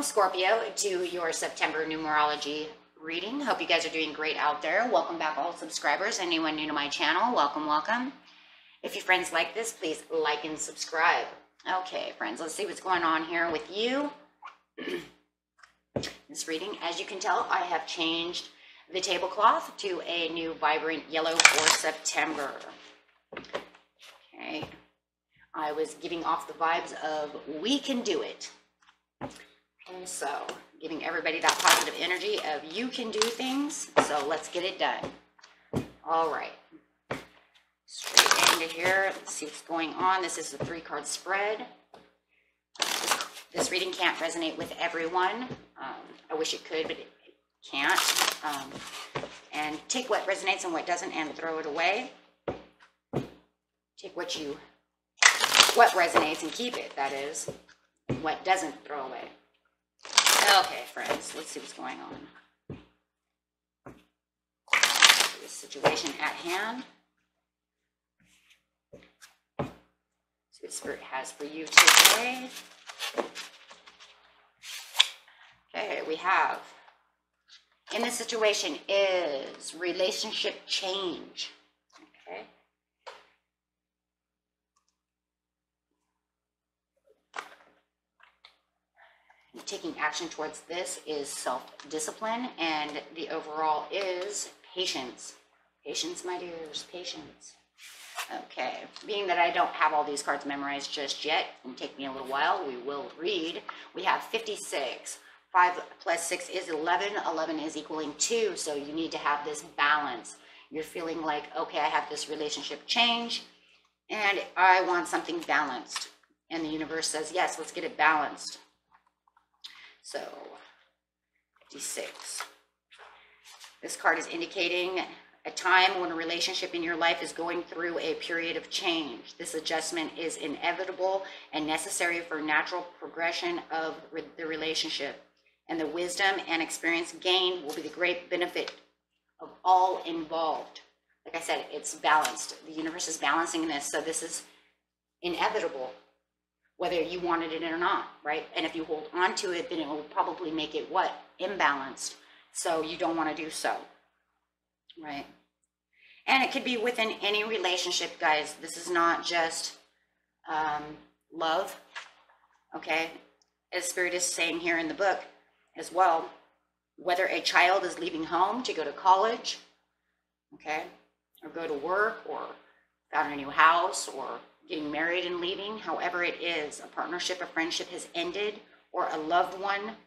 Scorpio, to your September numerology reading. Hope you guys are doing great out there. Welcome back, all subscribers. Anyone new to my channel, welcome, welcome. If your friends like this, please like and subscribe. Okay, friends, let's see what's going on here with you. This reading, as you can tell, I have changed the tablecloth to a new vibrant yellow for September. Okay, I was giving off the vibes of we can do it. And so, giving everybody that positive energy of you can do things, so let's get it done. All right. Straight into here, let's see what's going on. This is a 3-card spread. This reading can't resonate with everyone. I wish it could, but it can't. And take what resonates and what doesn't and throw it away. Take what resonates and keep it, that is. What doesn't, throw away. Okay, friends, let's see what's going on. This situation at hand. See what Spirit has for you today. Okay, we have, in this situation is relationship change. Okay. Taking action towards this is self-discipline, and the overall is patience. Patience, my dears, patience. Okay, being that I don't have all these cards memorized just yet, it'll take me a little while, we will read. We have 56. 5 plus 6 is 11. 11 is equaling 2, so you need to have this balance. You're feeling like, okay, I have this relationship change, and I want something balanced. And the universe says, yes, let's get it balanced. So, 56. This card is indicating a time when a relationship in your life is going through a period of change. This adjustment is inevitable and necessary for natural progression of the relationship. And the wisdom and experience gained will be the great benefit of all involved. Like I said, it's balanced. The universe is balancing this, so this is inevitable, whether you wanted it or not, right? And if you hold on to it, then it will probably make it what? Imbalanced. So you don't want to do so, right? And it could be within any relationship, guys. This is not just love, okay? As Spirit is saying here in the book as well, whether a child is leaving home to go to college, okay, or go to work, or got a new house, or getting married and leaving, however it is, a partnership, a friendship has ended, or a loved one,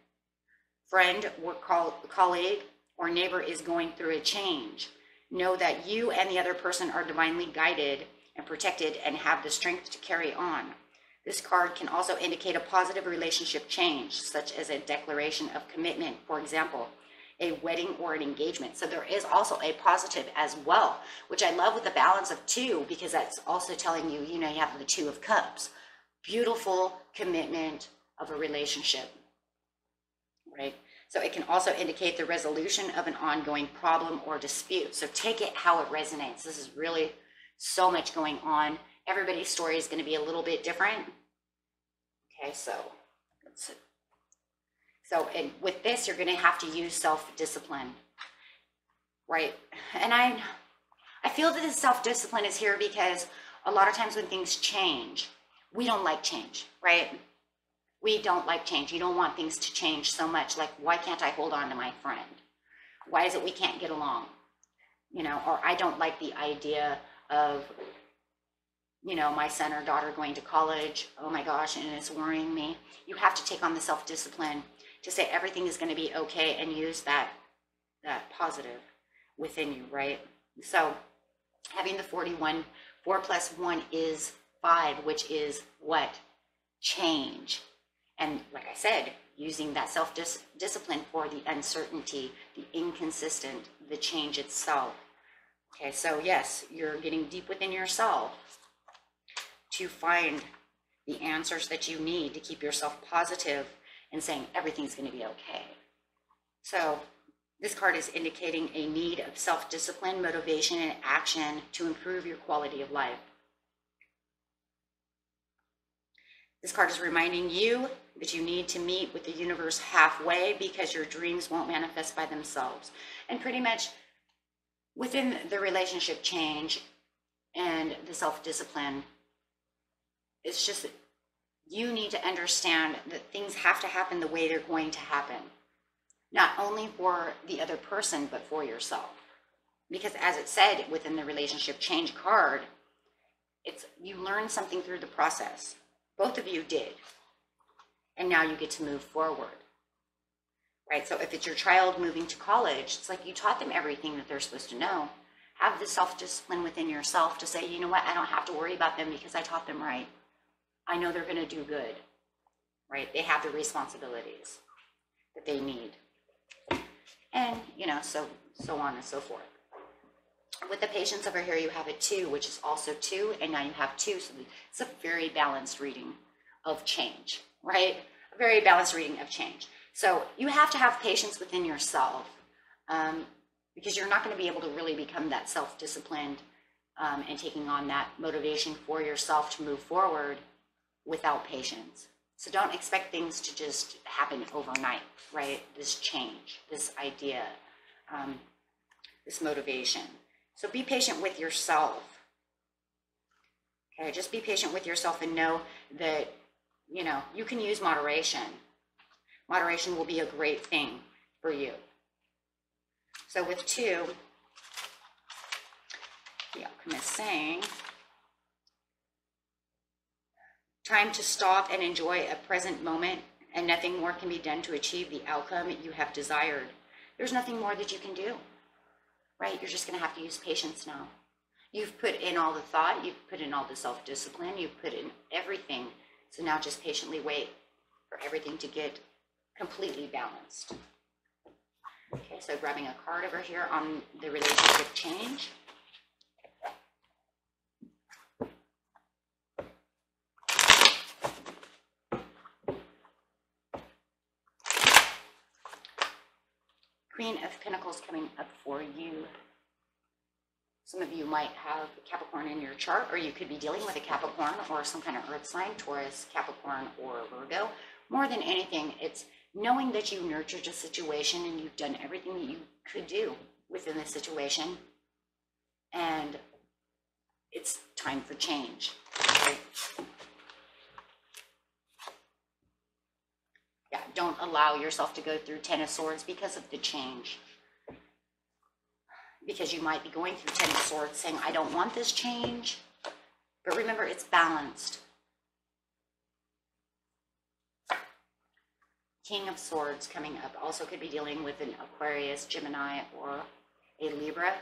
friend, work colleague, or neighbor is going through a change. Know that you and the other person are divinely guided and protected and have the strength to carry on. This card can also indicate a positive relationship change, such as a declaration of commitment, for example, a wedding or an engagement. So there is also a positive as well, which I love with the balance of 2, because that's also telling you, you know, you have the 2 of Cups. Beautiful commitment of a relationship, right? So it can also indicate the resolution of an ongoing problem or dispute. So take it how it resonates. This is really so much going on. Everybody's story is going to be a little bit different. Okay, so let's see. So and with this, you're going to have to use self-discipline, right? And I feel that this self-discipline is here because a lot of times when things change, we don't like change, right? We don't like change. You don't want things to change so much. Like, why can't I hold on to my friend? Why is it we can't get along? You know, or I don't like the idea of, you know, my son or daughter going to college. Oh my gosh, and it's worrying me. You have to take on the self-discipline to say everything is going to be okay and use that positive within you, right? So having the 41, 4 plus 1 is 5, which is what? Change. And like I said, using that self-discipline for the uncertainty, the inconsistent, the change itself. Okay, so yes, you're getting deep within yourself to find the answers that you need to keep yourself positive and saying everything's going to be okay. So this card is indicating a need of self-discipline, motivation, and action to improve your quality of life. This card is reminding you but you need to meet with the universe halfway because your dreams won't manifest by themselves. And pretty much within the relationship change and the self-discipline, it's just that you need to understand that things have to happen the way they're going to happen, not only for the other person, but for yourself. Because as it said within the relationship change card, it's you learn something through the process. Both of you did. And now you get to move forward. Right? So if it's your child moving to college, it's like you taught them everything that they're supposed to know. Have the self-discipline within yourself to say, you know what, I don't have to worry about them because I taught them right. I know they're going to do good. Right? They have the responsibilities that they need. And, you know, so on and so forth. With the patience over here, you have a 2, which is also 2, and now you have 2. So it's a very balanced reading of change, right? A very balanced reading of change. So you have to have patience within yourself because you're not going to be able to really become that self-disciplined and taking on that motivation for yourself to move forward without patience. So don't expect things to just happen overnight, right? This change, this idea, this motivation. So be patient with yourself. Okay, just be patient with yourself and know that, you know, you can use moderation. Moderation will be a great thing for you. So with 2, the outcome is saying, time to stop and enjoy a present moment, and nothing more can be done to achieve the outcome you have desired. There's nothing more that you can do. Right? You're just going to have to use patience now. You've put in all the thought, you've put in all the self-discipline, you've put in everything. So now just patiently wait for everything to get completely balanced. Okay, so grabbing a card over here on the relationship change. Queen of Pentacles coming up for you. Some of you might have Capricorn in your chart, or you could be dealing with a Capricorn or some kind of earth sign, Taurus, Capricorn, or Virgo. More than anything, it's knowing that you nurtured a situation and you've done everything that you could do within the situation. And it's time for change. Right? Yeah, don't allow yourself to go through 10 of Swords because of the change. Because you might be going through 10 of Swords saying, I don't want this change. But remember, it's balanced. King of Swords coming up also could be dealing with an Aquarius, Gemini, or a Libra.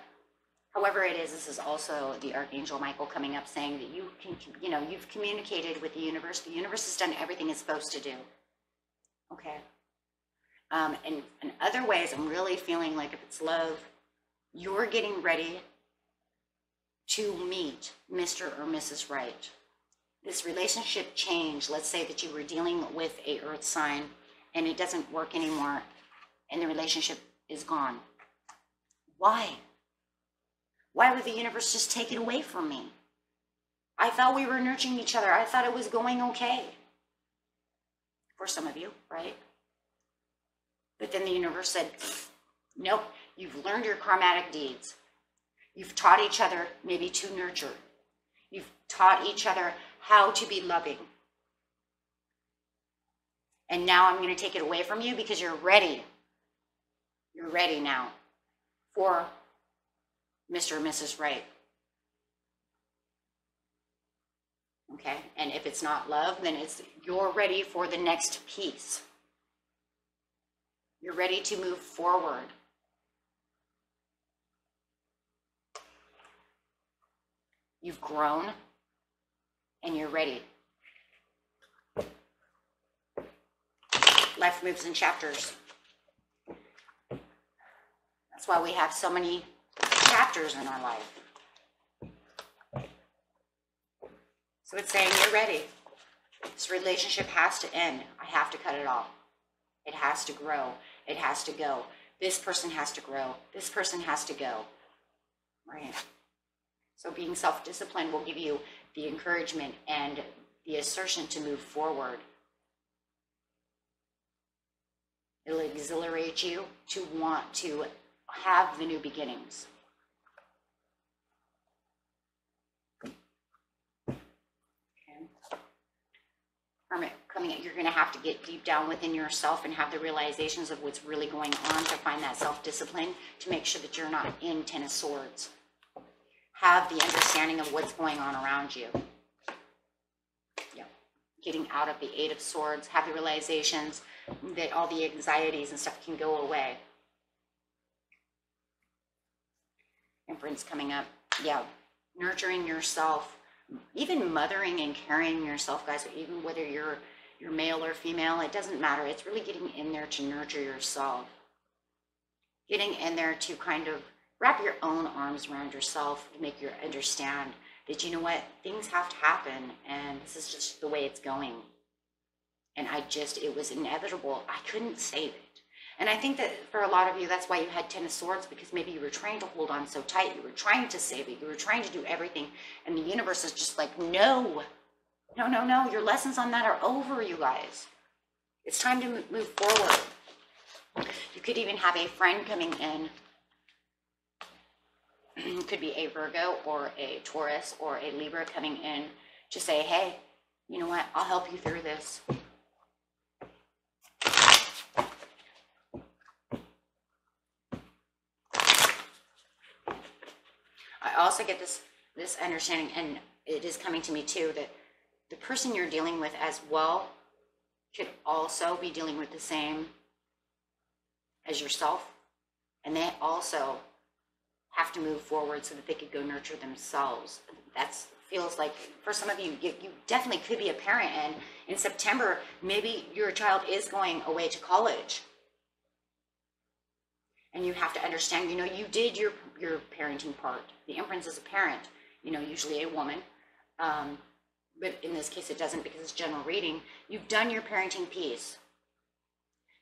However it is, this is also the Archangel Michael coming up saying that you can, you know, you've communicated with the universe. The universe has done everything it's supposed to do. Okay. And in other ways, I'm really feeling like if it's love, you're getting ready to meet Mr. or Mrs. Right. This relationship change, let's say that you were dealing with a earth sign and it doesn't work anymore and the relationship is gone. Why? Why would the universe just take it away from me? I thought we were nurturing each other. I thought it was going okay. For some of you, right? But then the universe said, nope, you've learned your karmatic deeds. You've taught each other maybe to nurture. You've taught each other how to be loving. And now I'm going to take it away from you because you're ready. You're ready now for Mr. or Mrs. Right. Okay, and if it's not love, then it's you're ready for the next piece. You're ready to move forward. You've grown and you're ready. Life moves in chapters. That's why we have so many chapters in our life. So it's saying you're ready. This relationship has to end. I have to cut it off. It has to grow. It has to go. This person has to grow. This person has to go. Right? So being self-disciplined will give you the encouragement and the assertion to move forward. It'll exhilarate you to want to have the new beginnings. Hermit coming in, you're going to have to get deep down within yourself and have the realizations of what's really going on to find that self-discipline to make sure that you're not in Ten of Swords. Have the understanding of what's going on around you. Yep. Getting out of the Eight of Swords, have the realizations that all the anxieties and stuff can go away. Empress coming up. Yeah. Nurturing yourself. Even mothering and carrying yourself, guys, even whether you're male or female, it doesn't matter. It's really getting in there to nurture yourself. Getting in there to kind of wrap your own arms around yourself to make you understand that, you know what, things have to happen and this is just the way it's going. And it was inevitable. I couldn't save it. And I think that for a lot of you, that's why you had Ten of Swords, because maybe you were trying to hold on so tight. You were trying to save it. You were trying to do everything. And the universe is just like, no, no, no, no. Your lessons on that are over, you guys. It's time to move forward. You could even have a friend coming in. It could be a Virgo or a Taurus or a Libra coming in to say, hey, you know what? I'll help you through this. I also get this understanding, and it is coming to me too, that the person you're dealing with as well could also be dealing with the same as yourself, and they also have to move forward so that they could go nurture themselves. That feels like, for some of you, you definitely could be a parent, and in September, maybe your child is going away to college. And you have to understand, you know, you did your parenting part. The Empress is a parent, you know, usually a woman. But in this case, it doesn't, because it's general reading. You've done your parenting piece.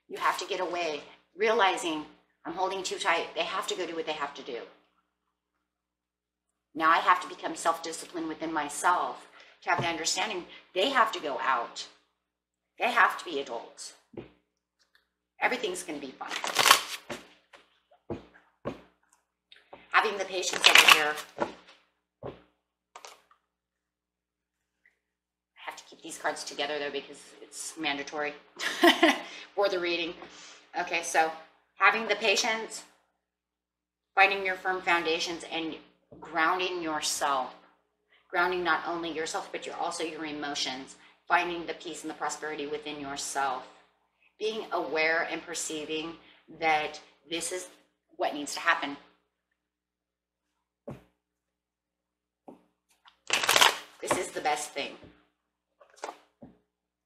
You have to get away, realizing I'm holding too tight. They have to go do what they have to do. Now I have to become self-disciplined within myself to have the understanding they have to go out. They have to be adults. Everything's going to be fine. Having the patience over here. I have to keep these cards together though, because it's mandatory for the reading. Okay, so having the patience, finding your firm foundations, and grounding yourself. Grounding not only yourself, but also your emotions. Finding the peace and the prosperity within yourself. Being aware and perceiving that this is what needs to happen. This is the best thing.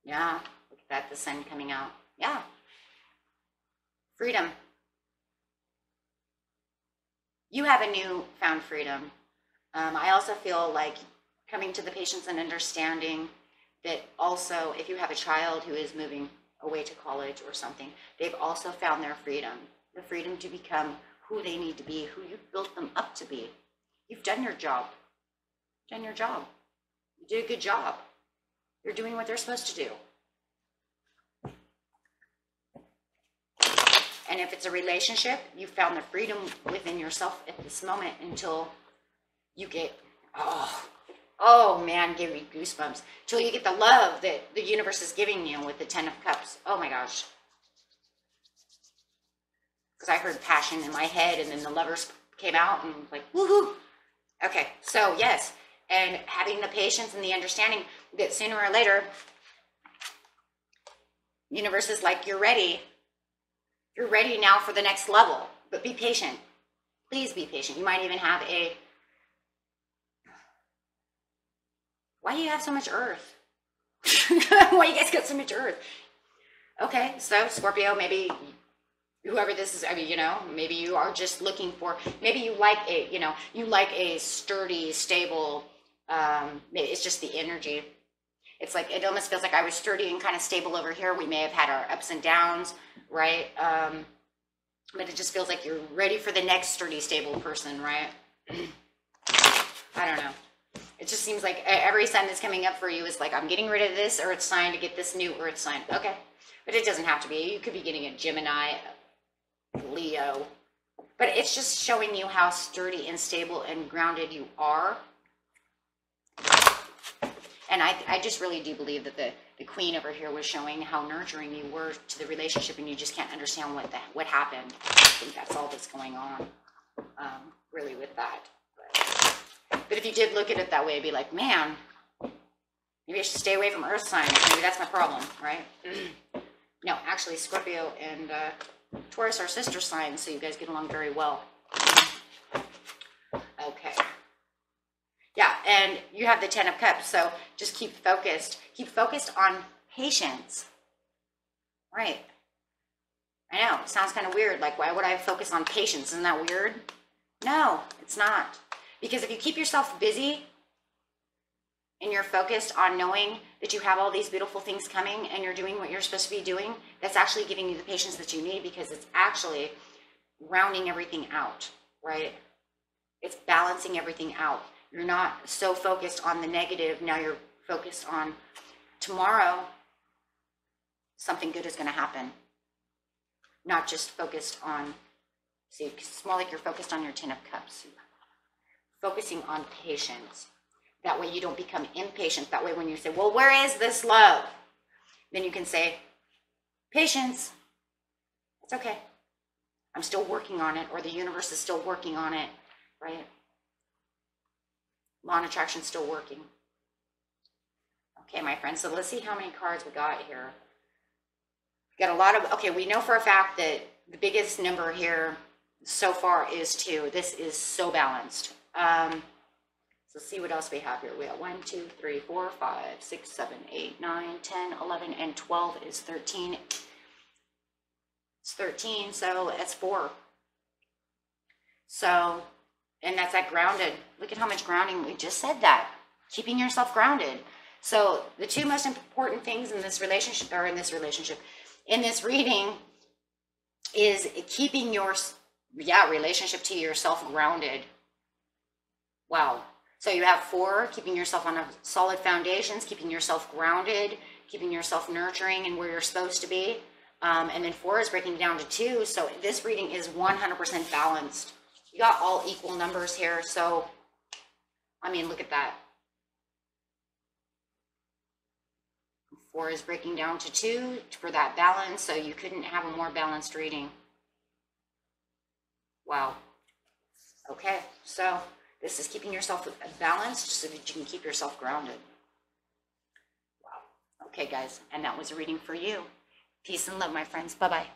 Yeah, look at that, the sun coming out. Yeah. Freedom. You have a new found freedom. I also feel like coming to the patience and understanding that also if you have a child who is moving away to college or something, they've also found their freedom. The freedom to become who they need to be, who you've built them up to be. You've done your job. Done your job. You did a good job. You're doing what they're supposed to do. And if it's a relationship, you found the freedom within yourself at this moment until you get, oh man, give me goosebumps. Until you get the love that the universe is giving you with the Ten of Cups. Oh my gosh. Because I heard passion in my head and then the Lovers came out and like, woohoo. Okay, so yes. And having the patience and the understanding that sooner or later, universe is like, you're ready. You're ready now for the next level, but be patient. Please be patient. You might even have why do you have so much earth? Why you guys got so much earth? Okay, so Scorpio, maybe whoever this is, I mean, you know, maybe you are just looking for, maybe you like a sturdy, stable, maybe it's just the energy. It's like, it almost feels like I was sturdy and kind of stable over here. We may have had our ups and downs, right? But it just feels like you're ready for the next sturdy, stable person, right? I don't know. It just seems like every sign that's coming up for you is like, I'm getting rid of this earth sign to get this new earth sign. Okay. But it doesn't have to be. You could be getting a Gemini, Leo. But it's just showing you how sturdy and stable and grounded you are. And I just really do believe that the queen over here was showing how nurturing you were to the relationship, and you just can't understand what happened. I think that's all that's going on, really, with that. But if you did look at it that way, it'd be like, man, maybe I should stay away from earth signs. Maybe that's my problem, right? No, actually, Scorpio and Taurus are sister signs, so you guys get along very well. Okay. Yeah, and you have the 10 of Cups, so just keep focused. Keep focused on patience. Right. I know, it sounds kind of weird. Like, why would I focus on patience? Isn't that weird? No, it's not. Because if you keep yourself busy and you're focused on knowing that you have all these beautiful things coming and you're doing what you're supposed to be doing, that's actually giving you the patience that you need, because it's actually rounding everything out, right? It's balancing everything out. You're not so focused on the negative. Now you're focused on tomorrow, something good is going to happen. Not just focused on, see, it's more like you're focused on your 10 of Cups. Focusing on patience. That way you don't become impatient. That way when you say, well, where is this love? Then you can say, patience. It's okay. I'm still working on it, or the universe is still working on it, right? Law of attraction is still working. Okay, my friends, so let's see how many cards we got here. We got a lot of, okay, we know for a fact that the biggest number here so far is 2. This is so balanced. So see what else we have here. We got 1, 2, 3, 4, 5, 6, 7, 8, 9, 10, 11, and 12 is 13. It's 13, so that's 4. So, and that's that grounded. Look at how much grounding, we just said that. Keeping yourself grounded. So the 2 most important things in this relationship, or in this reading, is keeping your, relationship to yourself grounded. Wow. So you have 4, keeping yourself on a solid foundations, keeping yourself grounded, keeping yourself nurturing and where you're supposed to be. And then 4 is breaking down to 2. So this reading is 100% balanced. You got all equal numbers here. So, I mean, look at that. 4 is breaking down to 2 for that balance. So you couldn't have a more balanced reading. Wow. Okay. So this is keeping yourself balanced so that you can keep yourself grounded. Wow. Okay, guys. And that was a reading for you. Peace and love, my friends. Bye-bye.